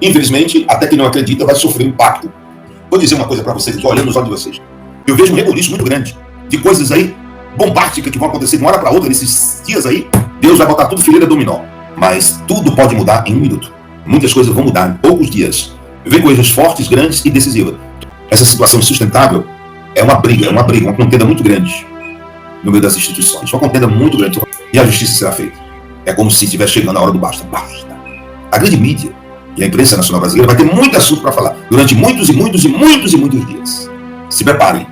Infelizmente, até quem não acredita vai sofrer um impacto. Vou dizer uma coisa para vocês aqui, olhando nos olhos de vocês. Eu vejo um reboliço muito grande de coisas aí bombásticas que vão acontecer de uma hora para outra nesses dias aí. Deus vai botar tudo fileira dominó. Mas tudo pode mudar em um minuto. Muitas coisas vão mudar em poucos dias. Vem coisas fortes, grandes e decisivas. Essa situação insustentável é uma briga, uma contenda muito grande no meio das instituições. Uma contenda muito grande. E a justiça será feita. É como se estivesse chegando a hora do basta. Basta. A grande mídia e a imprensa nacional brasileira vai ter muito assunto para falar durante muitos dias. Se preparem.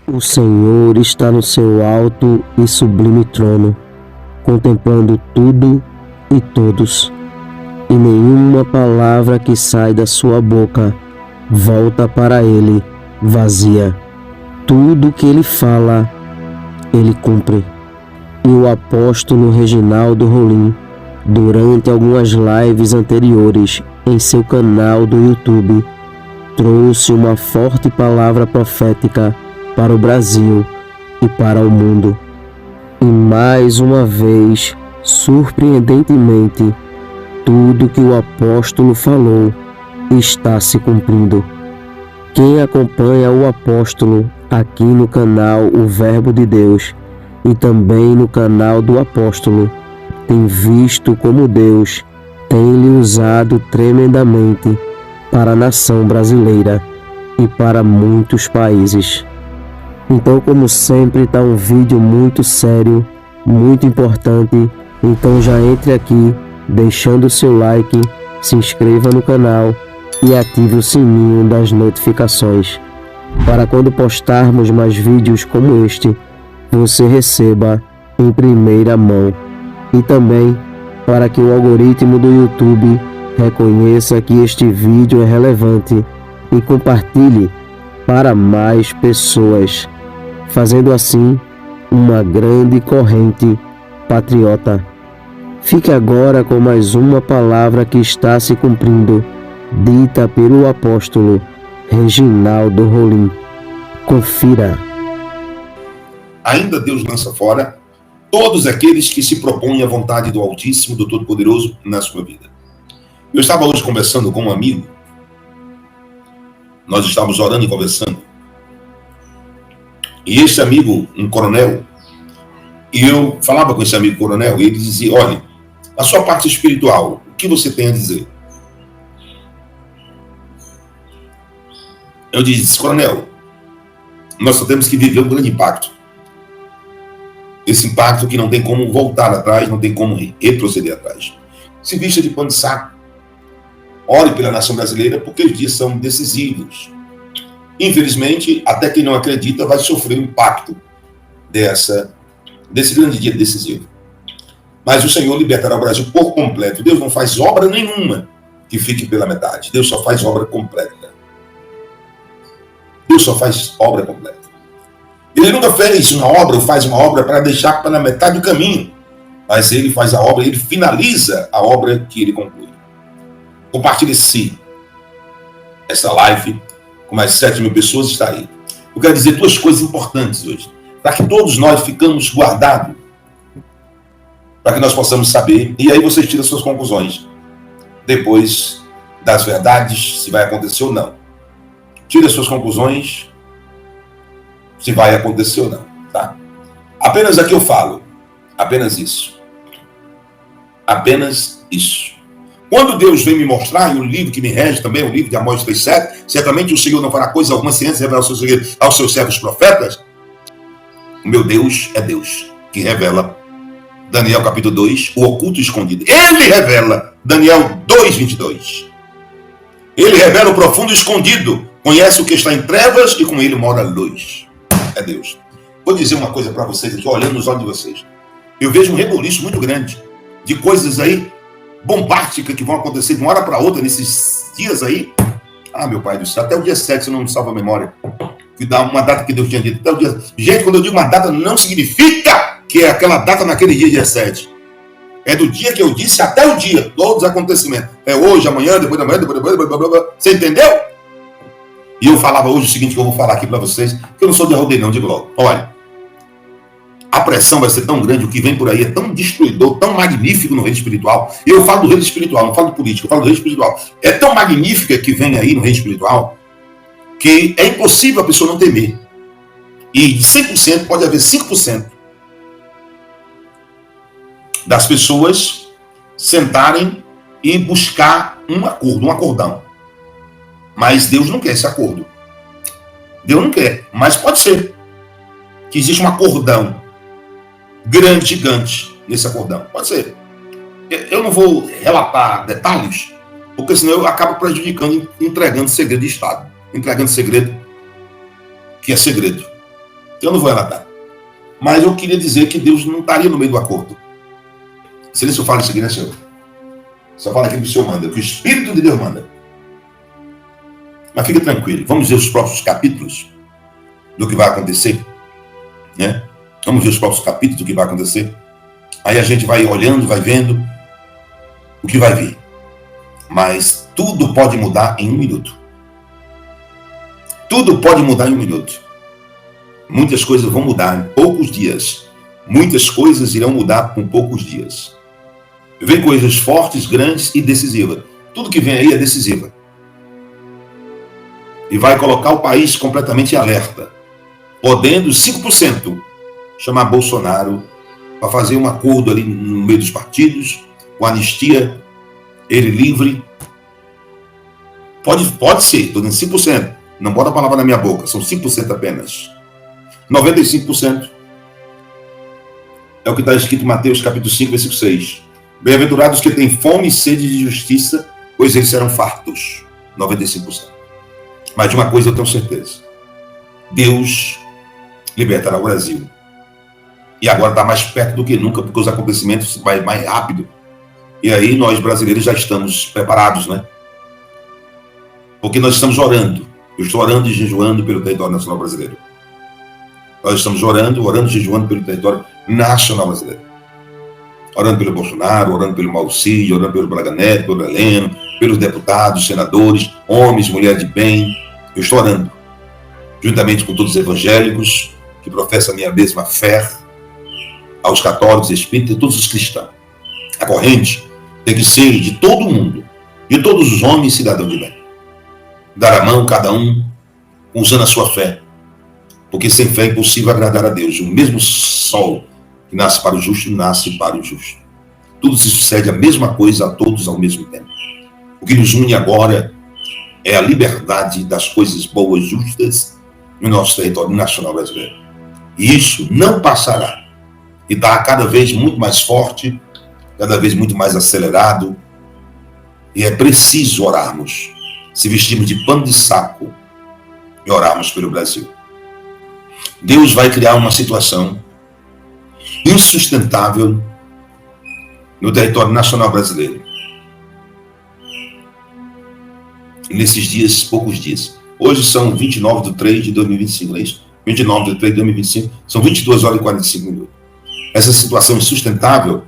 O Senhor está no seu alto e sublime trono, contemplando tudo e todos, e nenhuma palavra que sai da sua boca volta para ele vazia. Tudo que ele fala, ele cumpre. E o apóstolo Reginaldo Rolim, durante algumas lives anteriores em seu canal do YouTube, trouxe uma forte palavra profética para o Brasil e para o mundo. E mais uma vez, surpreendentemente, tudo que o apóstolo falou está se cumprindo. Quem acompanha o apóstolo aqui no canal O Verbo de Deus e também no canal do apóstolo tem visto como Deus tem lhe usado tremendamente para a nação brasileira e para muitos países. Então, como sempre, está um vídeo muito sério, muito importante. Então já entre aqui, deixando o seu like, se inscreva no canal e ative o sininho das notificações, para quando postarmos mais vídeos como este, você receba em primeira mão. E também para que o algoritmo do YouTube reconheça que este vídeo é relevante e compartilhe para mais pessoas, fazendo assim uma grande corrente patriota. Fique agora com mais uma palavra que está se cumprindo, dita pelo apóstolo Reginaldo Rolim. Confira. Ainda Deus lança fora todos aqueles que se propõem à vontade do Altíssimo, do Todo-Poderoso na sua vida. Eu estava hoje conversando com um amigo, nós estávamos orando e conversando, e esse amigo, um coronel, e eu falava com esse amigo coronel, e ele dizia, olha, a sua parte espiritual, o que você tem a dizer? Eu disse, coronel, nós só temos que viver um grande impacto. Esse impacto que não tem como voltar atrás, não tem como retroceder atrás. Se vista de pano de saco. Ore pela nação brasileira, porque os dias são decisivos. Infelizmente, até quem não acredita vai sofrer o impacto desse grande dia decisivo. Mas o Senhor libertará o Brasil por completo. Deus não faz obra nenhuma que fique pela metade. Deus só faz obra completa. Deus só faz obra completa. Ele nunca fez uma obra ou faz uma obra para deixar pela metade do caminho. Mas ele faz a obra, ele finaliza a obra que ele conclui. Compartilhe essa live com mais 7.000 pessoas, está aí. Eu quero dizer duas coisas importantes hoje, para que todos nós ficamos guardados, para que nós possamos saber, e aí vocês tiram suas conclusões, depois das verdades, se vai acontecer ou não. Tire as suas conclusões, se vai acontecer ou não, tá? Apenas aqui eu falo, apenas isso. Apenas isso. Quando Deus vem me mostrar, e o livro que me rege também, o livro de Amós 3,7, certamente o Senhor não fará coisa alguma sem antes revelar o seu segredo aos seus servos profetas. O meu Deus é Deus, que revela, Daniel capítulo 2, o oculto e escondido. Ele revela, Daniel 2,22. Ele revela o profundo e escondido, conhece o que está em trevas e com ele mora a luz. É Deus. Vou dizer uma coisa para vocês aqui, olhando nos olhos de vocês. Eu vejo um reboliço muito grande de coisas aí bombásticas que vão acontecer de uma hora para outra nesses dias aí. Ah, meu pai do céu, até o dia 7, se eu não me salvo a memória, que dá uma data que Deus tinha dito. Até o dia... Gente, quando eu digo uma data, não significa que é aquela data naquele dia 7. É do dia que eu disse até o dia, todos os acontecimentos. É hoje, amanhã, depois da manhã, depois blá, blá, blá, blá. Você entendeu? E eu falava hoje o seguinte que eu vou falar aqui para vocês, que eu não sou de rodeio não, digo logo. Olha, a pressão vai ser tão grande, o que vem por aí é tão destruidor, tão magnífico no reino espiritual. Eu falo do reino espiritual, não falo do político, eu falo do reino espiritual. É tão magnífica que vem aí no reino espiritual que é impossível a pessoa não temer. E de 100% pode haver 5% das pessoas sentarem e buscar um acordo, um acordão. Mas Deus não quer esse acordo. Deus não quer, mas pode ser que existe um acordão grande, gigante nesse acordão. Pode ser. Eu não vou relatar detalhes, porque senão eu acabo prejudicando, entregando segredo de Estado. Entregando segredo que é segredo. Eu não vou relatar. Mas eu queria dizer que Deus não estaria no meio do acordo. Se eu falo isso aqui, né, Senhor? Só fala aquilo que o Senhor manda, que o Espírito de Deus manda. Mas fica tranquilo. Vamos ver os próximos capítulos do que vai acontecer. Né? Vamos ver os próximos capítulos do que vai acontecer. Aí a gente vai olhando, vai vendo o que vai vir. Mas tudo pode mudar em 1 minuto. Tudo pode mudar em 1 minuto. Muitas coisas vão mudar em poucos dias. Muitas coisas irão mudar com poucos dias. Vem coisas fortes, grandes e decisivas. Tudo que vem aí é decisiva. E vai colocar o país completamente em alerta. Podendo 5% chamar Bolsonaro para fazer um acordo ali no meio dos partidos, com anistia, ele livre. Pode ser, estou dizendo 5%. Não bota a palavra na minha boca, são 5% apenas. 95% é o que está escrito em Mateus capítulo 5, versículo 6. Bem-aventurados que têm fome e sede de justiça, pois eles serão fartos. 95%. Mas de uma coisa eu tenho certeza. Deus libertará o Brasil. E agora está mais perto do que nunca, porque os acontecimentos vão mais rápido. E aí nós brasileiros já estamos preparados, né? Porque nós estamos orando. Eu estou orando e jejuando pelo território nacional brasileiro. Nós estamos orando e jejuando pelo território nacional brasileiro. Orando pelo Bolsonaro, orando pelo Maurício, orando pelo Braga Neto, pelo Heleno, pelos deputados, senadores, homens, mulheres de bem. Eu estou orando, juntamente com todos os evangélicos, que professam a minha mesma fé, aos católicos, espíritas e todos os cristãos. A corrente tem que ser de todo mundo, de todos os homens e cidadãos de bem. Dar a mão, cada um, usando a sua fé. Porque sem fé é impossível agradar a Deus. O mesmo sol que nasce para o justo, nasce para o justo. Tudo se sucede a mesma coisa a todos ao mesmo tempo. O que nos une agora é a liberdade das coisas boas, justas, no nosso território nacional brasileiro. E isso não passará. E está cada vez muito mais forte, cada vez muito mais acelerado. E é preciso orarmos, se vestirmos de pano de saco e orarmos pelo Brasil. Deus vai criar uma situação insustentável no território nacional brasileiro. Nesses dias, poucos dias. Hoje são 29 de 3 de 2025, não é isso? 29 de 3 de 2025, são 22 horas e 45 minutos. Essa situação insustentável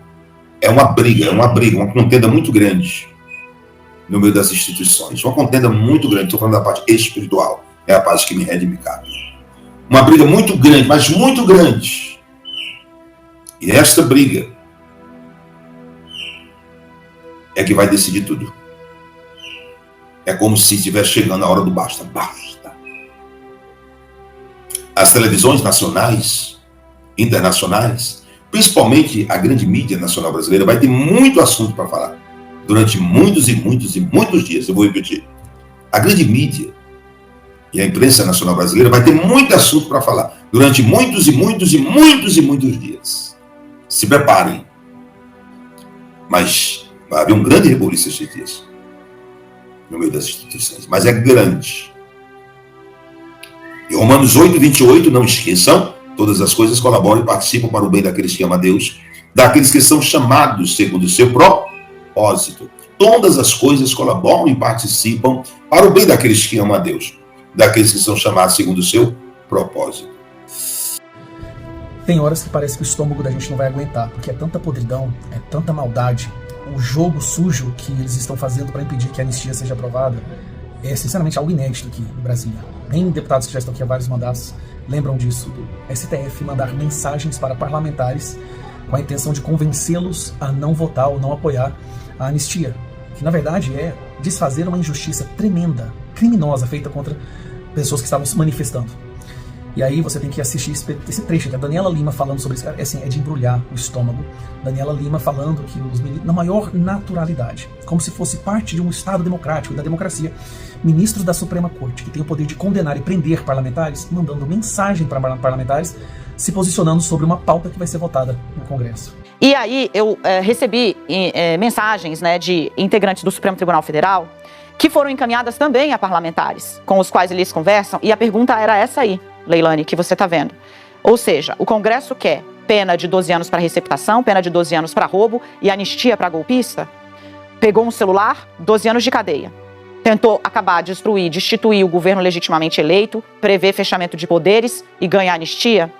é uma briga, uma contenda muito grande no meio das instituições. Uma contenda muito grande, estou falando da parte espiritual, é a parte que me rege e me cabe. Uma briga muito grande, mas muito grande. E esta briga é que vai decidir tudo. É como se estivesse chegando a hora do basta. Basta. As televisões nacionais, internacionais, principalmente a grande mídia nacional brasileira, vai ter muito assunto para falar. Durante muitos e muitos e muitos dias, eu vou repetir. A grande mídia e a imprensa nacional brasileira vai ter muito assunto para falar. Durante muitos e muitos e muitos e muitos dias. Se preparem. Mas vai haver um grande rebuliço esses dias. No meio das instituições. Mas é grande. E Romanos 8, 28, não esqueçam, todas as coisas colaboram e participam para o bem daqueles que amam a Deus, daqueles que são chamados segundo o seu propósito. Todas as coisas colaboram e participam para o bem daqueles que amam a Deus, daqueles que são chamados segundo o seu propósito. Tem horas que parece que o estômago da gente não vai aguentar, porque é tanta podridão, é tanta maldade, o jogo sujo que eles estão fazendo para impedir que a anistia seja aprovada é, sinceramente, algo inédito aqui no Brasil. Nem deputados que já estão aqui há vários mandatos lembram disso, do STF mandar mensagens para parlamentares com a intenção de convencê-los a não votar ou não apoiar a anistia, que na verdade é desfazer uma injustiça tremenda, criminosa, feita contra pessoas que estavam se manifestando. E aí você tem que assistir esse trecho, que a Daniela Lima falando sobre isso, cara, assim, é de embrulhar o estômago. Daniela Lima falando que os ministros, na maior naturalidade, como se fosse parte de um Estado democrático, da democracia, ministros da Suprema Corte, que tem o poder de condenar e prender parlamentares, mandando mensagem para parlamentares, se posicionando sobre uma pauta que vai ser votada no Congresso. E aí eu recebi mensagens, né, de integrantes do Supremo Tribunal Federal que foram encaminhadas também a parlamentares, com os quais eles conversam, e a pergunta era essa aí, Leilani, que você está vendo. Ou seja, o Congresso quer pena de 12 anos para receptação, pena de 12 anos para roubo e anistia para golpista. Pegou um celular, 12 anos de cadeia. Tentou acabar, destruir, destituir o governo legitimamente eleito, prever fechamento de poderes e ganhar anistia.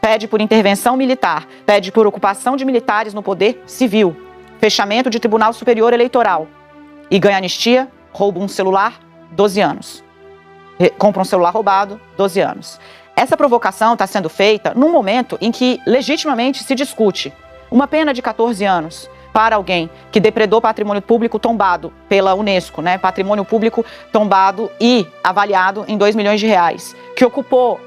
Pede por intervenção militar, pede por ocupação de militares no poder civil, fechamento de Tribunal Superior Eleitoral e ganha anistia, rouba um celular, 12 anos. Compra um celular roubado, 12 anos. Essa provocação está sendo feita num momento em que legitimamente se discute uma pena de 14 anos para alguém que depredou patrimônio público tombado pela Unesco, né? Patrimônio público tombado e avaliado em 2 milhões de reais, que ocupou,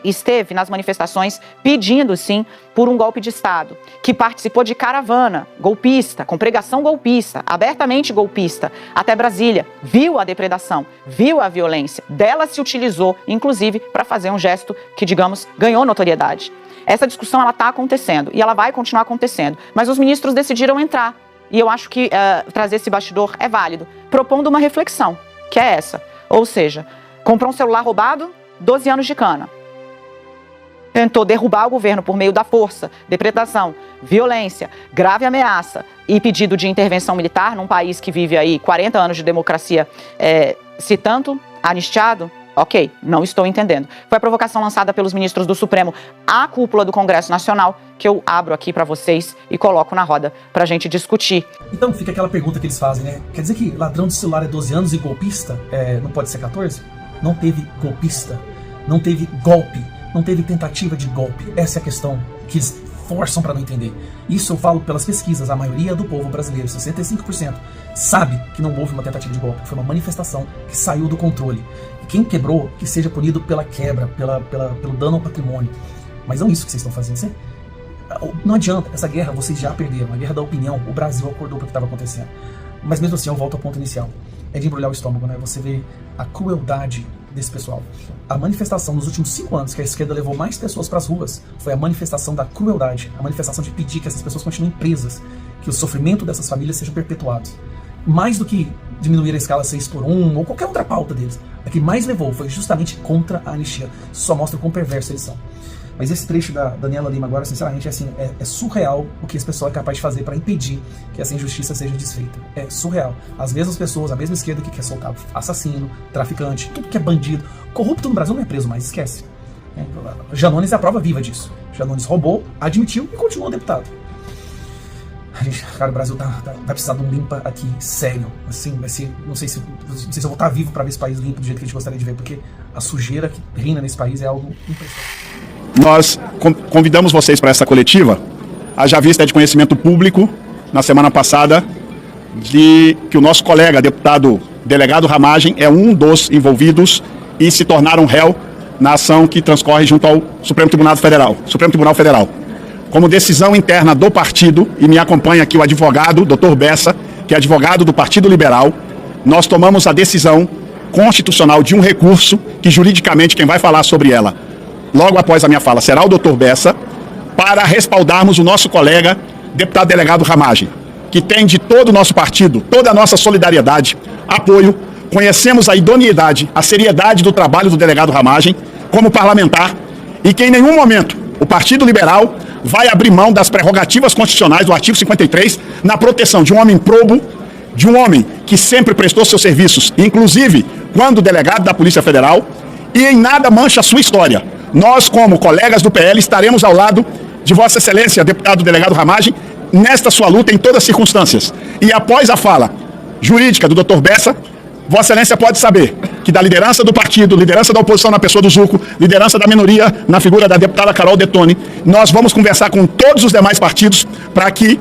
esteve nas manifestações pedindo, sim, por um golpe de Estado, que participou de caravana golpista, com pregação golpista, abertamente golpista, até Brasília, viu a depredação, viu a violência, dela se utilizou, inclusive, para fazer um gesto que, digamos, ganhou notoriedade. Essa discussão ela está acontecendo e ela vai continuar acontecendo, mas os ministros decidiram entrar e eu acho que trazer esse bastidor é válido, propondo uma reflexão, que é essa, ou seja, comprou um celular roubado, 12 anos de cana. Tentou derrubar o governo por meio da força, depredação, violência, grave ameaça e pedido de intervenção militar num país que vive aí 40 anos de democracia, se tanto anistiado. Ok, não estou entendendo. Foi a provocação lançada pelos ministros do Supremo à cúpula do Congresso Nacional, que eu abro aqui para vocês e coloco na roda para a gente discutir. Então fica aquela pergunta que eles fazem, né? Quer dizer que ladrão de celular é 12 anos e golpista não pode ser 14? Não teve golpista, não teve golpe, não teve tentativa de golpe. Essa é a questão que eles forçam para não entender. Isso eu falo pelas pesquisas. A maioria do povo brasileiro, 65%, sabe que não houve uma tentativa de golpe, que foi uma manifestação que saiu do controle. Quem quebrou, que seja punido pela quebra, pelo dano ao patrimônio. Mas não isso que vocês estão fazendo. Não adianta, essa guerra vocês já perderam. A guerra da opinião, o Brasil acordou para o que estava acontecendo. Mas mesmo assim, eu volto ao ponto inicial. É de embrulhar o estômago, né? Você vê a crueldade desse pessoal. A manifestação nos últimos 5 anos que a esquerda levou mais pessoas para as ruas foi a manifestação da crueldade. A manifestação de pedir que essas pessoas continuem presas, que o sofrimento dessas famílias seja perpetuado. Mais do que diminuir a escala 6x1 ou qualquer outra pauta deles. A que mais levou foi justamente contra a anistia. Isso só mostra o quão perverso eles são. Mas esse trecho da Daniela Lima agora, sinceramente, é surreal o que esse pessoal é capaz de fazer para impedir que essa injustiça seja desfeita. É surreal. As mesmas pessoas, a mesma esquerda que quer soltar assassino, traficante, tudo que é bandido, corrupto no Brasil não é preso mais, esquece. Janones é a prova viva disso. Janones roubou, admitiu e continua deputado. Cara, o Brasil vai precisar de um limpa aqui, sério. Assim, vai ser, não sei se eu vou estar vivo para ver esse país limpo do jeito que a gente gostaria de ver, porque a sujeira que reina nesse país é algo impressionante. Nós convidamos vocês para essa coletiva, haja vista de conhecimento público, na semana passada, de que o nosso colega, deputado delegado Ramagem, é um dos envolvidos e se tornaram réu na ação que transcorre junto ao Supremo Tribunal Federal. Como decisão interna do partido, e me acompanha aqui o advogado, Dr. Bessa, que é advogado do Partido Liberal, nós tomamos a decisão constitucional de um recurso, que juridicamente quem vai falar sobre ela, logo após a minha fala, será o Dr. Bessa, para respaldarmos o nosso colega, deputado delegado Ramagem, que tem de todo o nosso partido, toda a nossa solidariedade, apoio, conhecemos a idoneidade, a seriedade do trabalho do delegado Ramagem, como parlamentar, e que em nenhum momento o Partido Liberal vai abrir mão das prerrogativas constitucionais do artigo 53 na proteção de um homem probo, de um homem que sempre prestou seus serviços, inclusive quando delegado da Polícia Federal, e em nada mancha a sua história. Nós, como colegas do PL, estaremos ao lado de Vossa Excelência, deputado delegado Ramagem, nesta sua luta em todas as circunstâncias. E após a fala jurídica do Dr. Bessa, Vossa Excelência pode saber que da liderança do partido, liderança da oposição na pessoa do Zucco, liderança da minoria na figura da deputada Carol Detoni, nós vamos conversar com todos os demais partidos para que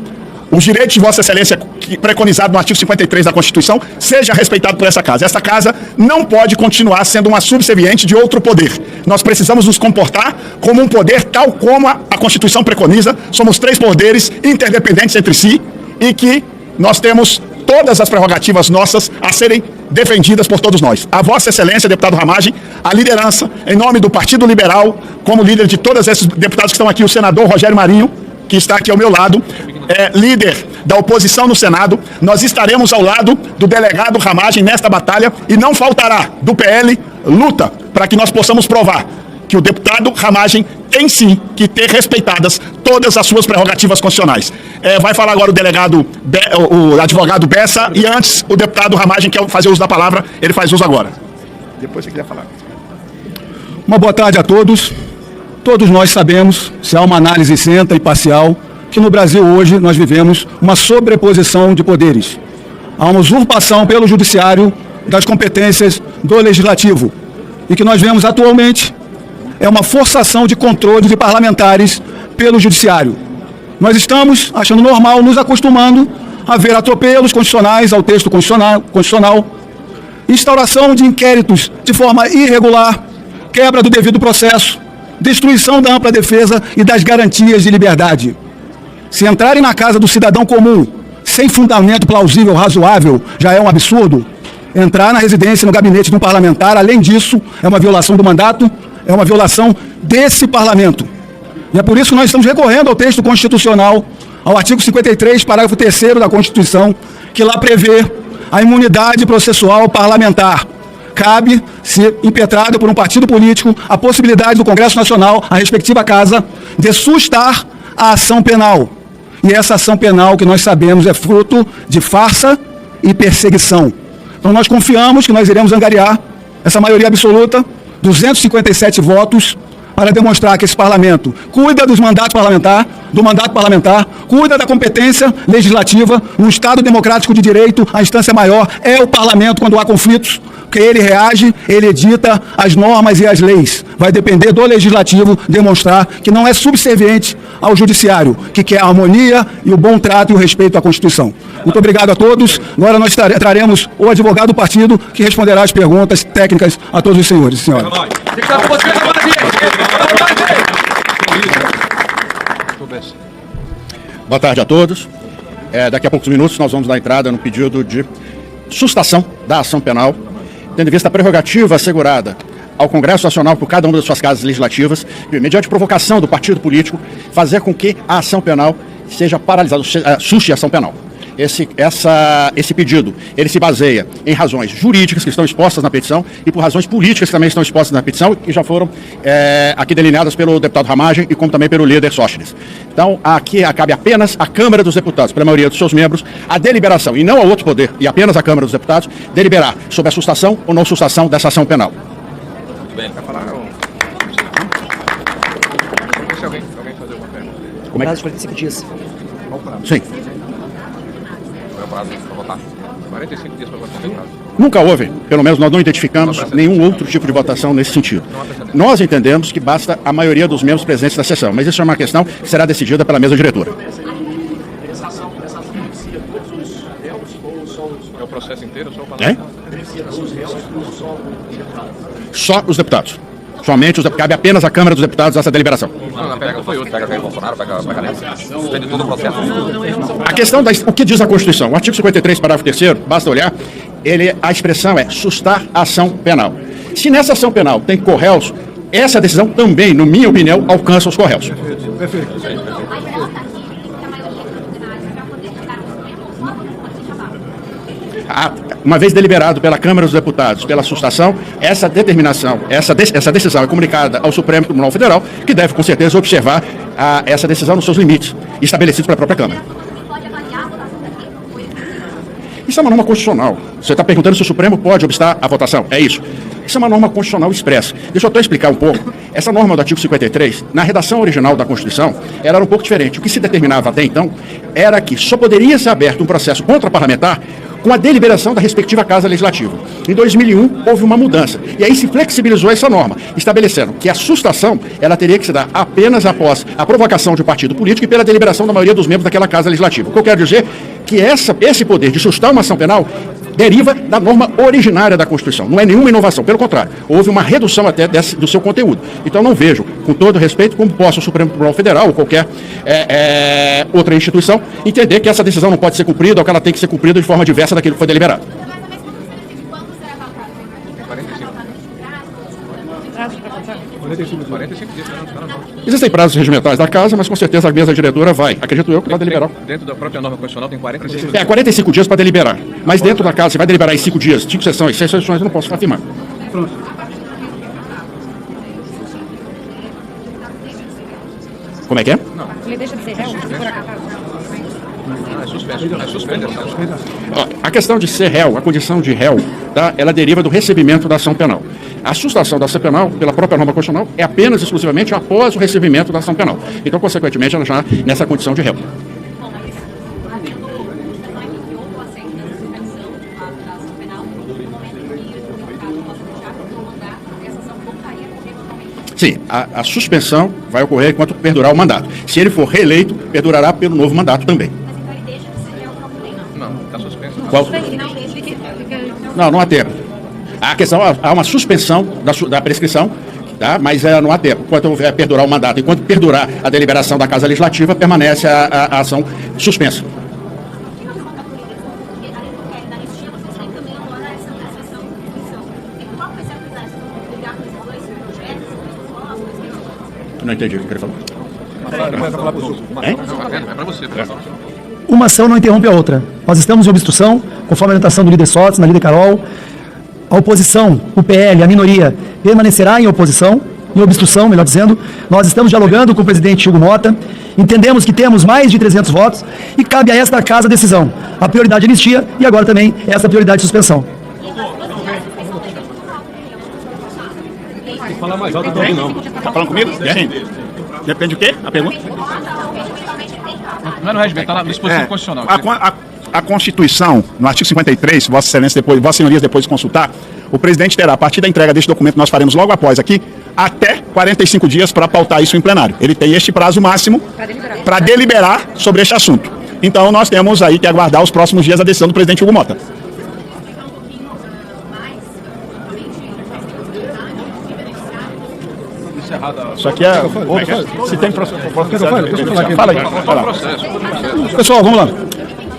os direitos de Vossa Excelência, preconizado no artigo 53 da Constituição, seja respeitado por essa casa. Essa casa não pode continuar sendo uma subserviente de outro poder. Nós precisamos nos comportar como um poder tal como a Constituição preconiza. Somos 3 poderes interdependentes entre si e que nós temos todas as prerrogativas nossas a serem defendidas por todos nós. A Vossa Excelência, deputado Ramagem, a liderança, em nome do Partido Liberal, como líder de todos esses deputados que estão aqui, o senador Rogério Marinho, que está aqui ao meu lado, líder da oposição no Senado, nós estaremos ao lado do delegado Ramagem nesta batalha e não faltará do PL luta para que nós possamos provar que o deputado Ramagem tem sim que ter respeitadas todas as suas prerrogativas constitucionais. Vai falar agora o delegado, o advogado Bessa, e antes o deputado Ramagem quer fazer uso da palavra, ele faz uso agora. Depois você quiser falar. Uma boa tarde a todos. Todos nós sabemos, se há uma análise isenta e parcial, que no Brasil hoje nós vivemos uma sobreposição de poderes. Há uma usurpação pelo judiciário das competências do legislativo. E que nós vemos atualmente é uma forçação de controle de parlamentares pelo judiciário. Nós estamos achando normal, nos acostumando a ver atropelos constitucionais ao texto constitucional, instauração de inquéritos de forma irregular, quebra do devido processo, destruição da ampla defesa e das garantias de liberdade. Se entrarem na casa do cidadão comum, sem fundamento plausível, razoável, já é um absurdo. Entrar na residência, no gabinete de um parlamentar, além disso, é uma violação do mandato, é uma violação desse parlamento. E é por isso que nós estamos recorrendo ao texto constitucional, ao artigo 53, parágrafo 3º da Constituição, que lá prevê a imunidade processual parlamentar. Cabe, se impetrado por um partido político, a possibilidade do Congresso Nacional, a respectiva casa, de sustar a ação penal. E essa ação penal que nós sabemos é fruto de farsa e perseguição. Então nós confiamos que nós iremos angariar essa maioria absoluta, 257 votos, para demonstrar que esse parlamento cuida dos mandatos do mandato parlamentar, cuida da competência legislativa. No Estado democrático de direito, a instância maior é o parlamento quando há conflitos, porque ele reage, ele edita as normas e as leis. Vai depender do legislativo demonstrar que não é subserviente ao judiciário, que quer a harmonia e o bom trato e o respeito à Constituição. Muito obrigado a todos. Agora nós traremos o advogado do partido que responderá as perguntas técnicas a todos os senhores e senhoras. Boa tarde a todos. Daqui a poucos minutos nós vamos dar entrada no pedido de sustação da ação penal, tendo em vista a prerrogativa assegurada ao Congresso Nacional por cada uma das suas casas legislativas, de, mediante provocação do partido político, fazer com que a ação penal seja paralisada, suste a ação penal. Esse pedido, ele se baseia em razões jurídicas que estão expostas na petição e por razões políticas que também estão expostas na petição e já foram aqui delineadas pelo deputado Ramagem e como também pelo líder Sóstenes. Então, aqui cabe apenas à Câmara dos Deputados, pela maioria dos seus membros, a deliberação, e não a outro poder, e apenas a Câmara dos Deputados, deliberar sobre a sustação ou não sustação dessa ação penal. Muito bem. Vai falar ou... Se alguém fazer uma pergunta. Como é que... 45 dias. Sim. Prazo para votar. 45 dias para votar. Nunca houve, pelo menos nós não identificamos nenhum outro tipo de votação nesse sentido. Nós entendemos que basta a maioria dos membros presentes da sessão, mas isso é uma questão que será decidida pela mesa diretora. É o processo inteiro ou só o parlamentar? Só os deputados. Somente cabe apenas à Câmara dos Deputados essa deliberação. Não, pega foi outro. Pega o Bolsonaro, pega a Nessa. Suspende todo o processo. A questão o que diz a Constituição? O artigo 53, parágrafo 3º, basta olhar, a expressão é sustar a ação penal. Se nessa ação penal tem corréus, essa decisão também, na minha opinião, alcança os corréus. Perfeito. Uma vez deliberado pela Câmara dos Deputados pela sustação, essa determinação, essa decisão é comunicada ao Supremo Tribunal Federal, que deve com certeza observar essa decisão nos seus limites, estabelecidos pela própria Câmara. Isso é uma norma constitucional. Você está perguntando se o Supremo pode obstar a votação. É isso. Isso é uma norma constitucional expressa. Deixa eu até explicar um pouco. Essa norma do artigo 53, na redação original da Constituição, ela era um pouco diferente. O que se determinava até então era que só poderia ser aberto um processo contra parlamentar com a deliberação da respectiva Casa Legislativa. Em 2001, houve uma mudança, e aí se flexibilizou essa norma, estabelecendo que a sustação ela teria que se dar apenas após a provocação de um partido político e pela deliberação da maioria dos membros daquela Casa Legislativa. O que eu quero dizer é que esse poder de sustar uma ação penal deriva da norma originária da Constituição. Não é nenhuma inovação, pelo contrário, houve uma redução até do seu conteúdo. Então não vejo, com todo respeito, como possa o Supremo Tribunal Federal ou qualquer outra instituição entender que essa decisão não pode ser cumprida ou que ela tem que ser cumprida de forma diversa daquilo que foi deliberado. Existem prazos regimentais da casa, mas com certeza a mesa diretora vai, acredito eu, que vai deliberar. Dentro da própria norma constitucional tem 45 dias. 45 dias para deliberar. Mas dentro da casa, você vai deliberar em 5 dias, 5 sessões, 6 sessões, eu não posso afirmar. Pronto. Como é que é? Não. Ele deixa de ser réu? A questão de ser réu, a condição de réu, tá? Ela deriva do recebimento da ação penal. A sustação da ação penal, pela própria norma constitucional, é apenas exclusivamente após o recebimento da ação penal. Então, consequentemente, ela já nessa condição de réu. Sim, a suspensão vai ocorrer enquanto perdurar o mandato. Se ele for reeleito, perdurará pelo novo mandato também. Não, está suspenso. Qual? Não há tempo. A questão, há uma suspensão da prescrição, tá? Mas não há tempo. Enquanto perdurar o mandato, enquanto perdurar a deliberação da Casa Legislativa, permanece a ação suspensa. Não entendi o que eu queria falar. É para você. Uma ação não interrompe a outra. Nós estamos em obstrução, conforme a orientação do líder Sotes, na líder Carol. A oposição, o PL, a minoria, permanecerá em oposição, em obstrução, melhor dizendo. Nós estamos dialogando com o presidente Hugo Mota. Entendemos que temos mais de 300 votos e cabe a esta casa a decisão. A prioridade de anistia e agora também essa prioridade de suspensão. Tem que falar mais alto do que não. Tá falando comigo? Sim. Depende do quê? A pergunta? Não é no regimento, está na disposição constitucional. A Constituição, no artigo 53, Vossa Senhorias depois de consultar, o presidente terá, a partir da entrega deste documento, nós faremos logo após aqui, até 45 dias para pautar isso em plenário. Ele tem este prazo máximo para deliberar sobre este assunto. Então, nós temos aí que aguardar os próximos dias a decisão do presidente Hugo Mota. Isso aqui é... Se tem processo... Fala aí. Pessoal, vamos lá.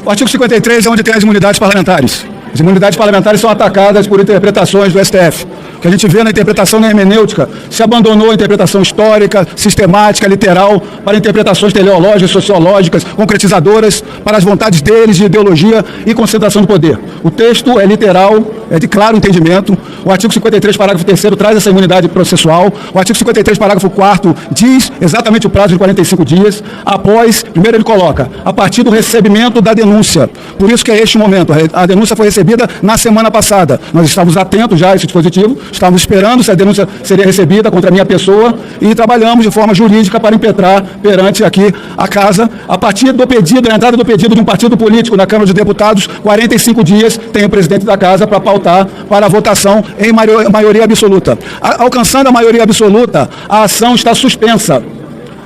O artigo 53 é onde tem as imunidades parlamentares. As imunidades parlamentares são atacadas por interpretações do STF. O que a gente vê na interpretação na hermenêutica, se abandonou a interpretação histórica, sistemática, literal, para interpretações teleológicas, sociológicas, concretizadoras, para as vontades deles de ideologia e concentração do poder. O texto é literal, é de claro entendimento. O artigo 53, parágrafo 3º, traz essa imunidade processual. O artigo 53, parágrafo 4º, diz exatamente o prazo de 45 dias. Após, primeiro ele coloca, a partir do recebimento da denúncia. Por isso que é este momento. A denúncia foi recebida na semana passada. Nós estávamos atentos já a esse dispositivo, estávamos esperando se a denúncia seria recebida contra a minha pessoa e trabalhamos de forma jurídica para impetrar perante aqui a casa. A partir do pedido, a entrada do pedido de um partido político na Câmara dos Deputados, 45 dias tem o presidente da casa para pautar para a votação em maioria absoluta. Alcançando a maioria absoluta, a ação está suspensa.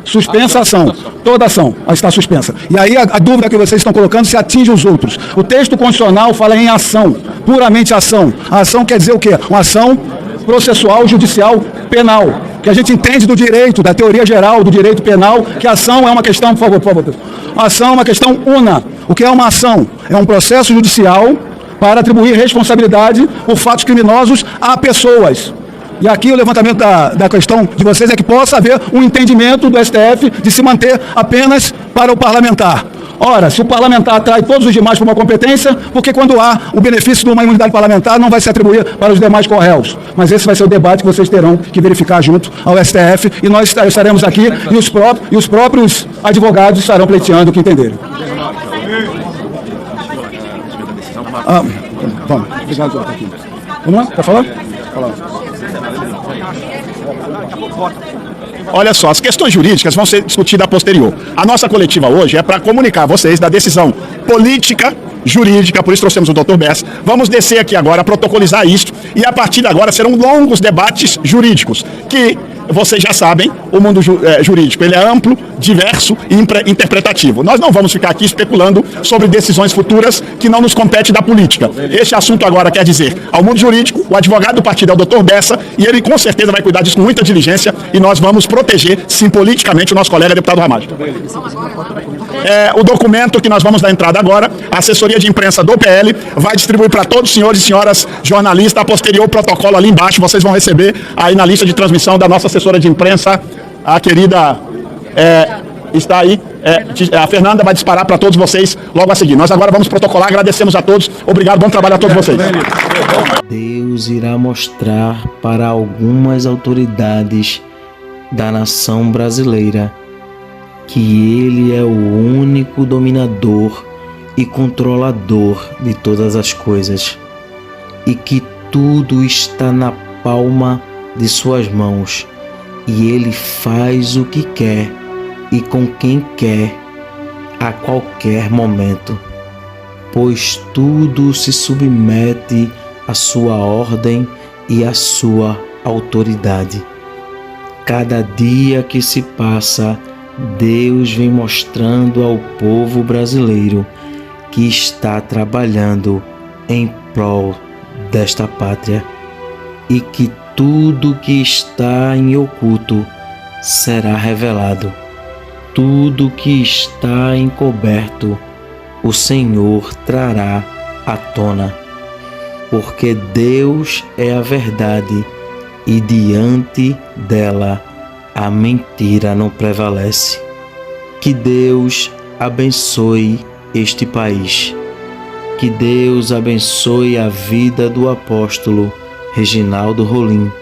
Suspensa a ação. Toda ação está suspensa. E aí a dúvida que vocês estão colocando se atinge os outros. O texto constitucional fala em ação, puramente ação. A ação quer dizer o quê? Uma ação processual, judicial, penal. Que a gente entende do direito, da teoria geral do direito penal, que a ação é uma questão, por favor. A ação é uma questão una. O que é uma ação? É um processo judicial para atribuir responsabilidade por fatos criminosos a pessoas. E aqui o levantamento da questão de vocês é que possa haver um entendimento do STF de se manter apenas para o parlamentar. Ora, se o parlamentar atrai todos os demais para uma competência, porque quando há o benefício de uma imunidade parlamentar não vai se atribuir para os demais corréus. Mas esse vai ser o debate que vocês terão que verificar junto ao STF e nós estaremos aqui e os próprios advogados estarão pleiteando o que entenderem. Vamos, obrigado por estar aqui. Vamos lá, quer falar? Olha só, as questões jurídicas vão ser discutidas a posterior. A nossa coletiva hoje é para comunicar a vocês da decisão política jurídica, por isso trouxemos o Dr. Bessa. Vamos descer aqui agora, protocolizar isto, e a partir de agora serão longos debates jurídicos, que vocês já sabem, o mundo jurídico ele é amplo, diverso e interpretativo. Nós não vamos ficar aqui especulando sobre decisões futuras que não nos compete da política. Este assunto agora quer dizer ao mundo jurídico, o advogado do partido é o Dr. Bessa, e ele com certeza vai cuidar disso com muita diligência, e nós vamos proteger, sim, politicamente, o nosso colega deputado Ramagem. O documento que nós vamos dar entrada agora, a assessoria de imprensa do PL vai distribuir para todos os senhores e senhoras jornalistas, a posterior protocolo ali embaixo, vocês vão receber aí na lista de transmissão da nossa assessora de imprensa, a querida, está aí, a Fernanda vai disparar para todos vocês logo a seguir. Nós agora vamos protocolar, agradecemos a todos, obrigado, bom trabalho a todos vocês. Deus irá mostrar para algumas autoridades da nação brasileira que Ele é o único dominador e controlador de todas as coisas, e que tudo está na palma de suas mãos, e Ele faz o que quer e com quem quer a qualquer momento, pois tudo se submete à sua ordem e à sua autoridade. Cada dia que se passa, Deus vem mostrando ao povo brasileiro que está trabalhando em prol desta pátria, e que tudo que está em oculto será revelado. Tudo que está encoberto, o Senhor trará à tona. Porque Deus é a verdade, e diante dela a mentira não prevalece. Que Deus abençoe este país. Que Deus abençoe a vida do apóstolo Reginaldo Rolim,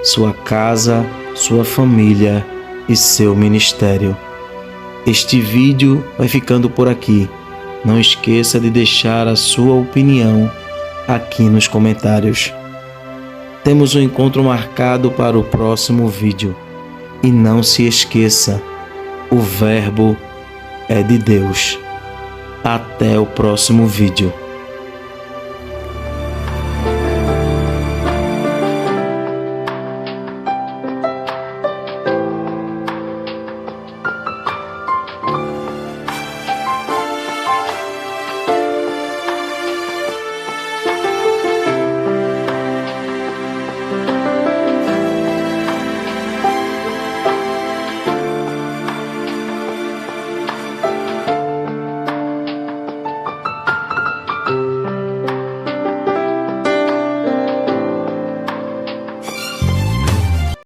sua casa, sua família e seu ministério. Este vídeo vai ficando por aqui. Não esqueça de deixar a sua opinião aqui nos comentários. Temos um encontro marcado para o próximo vídeo. E não se esqueça, o Verbo é de Deus. Até o próximo vídeo.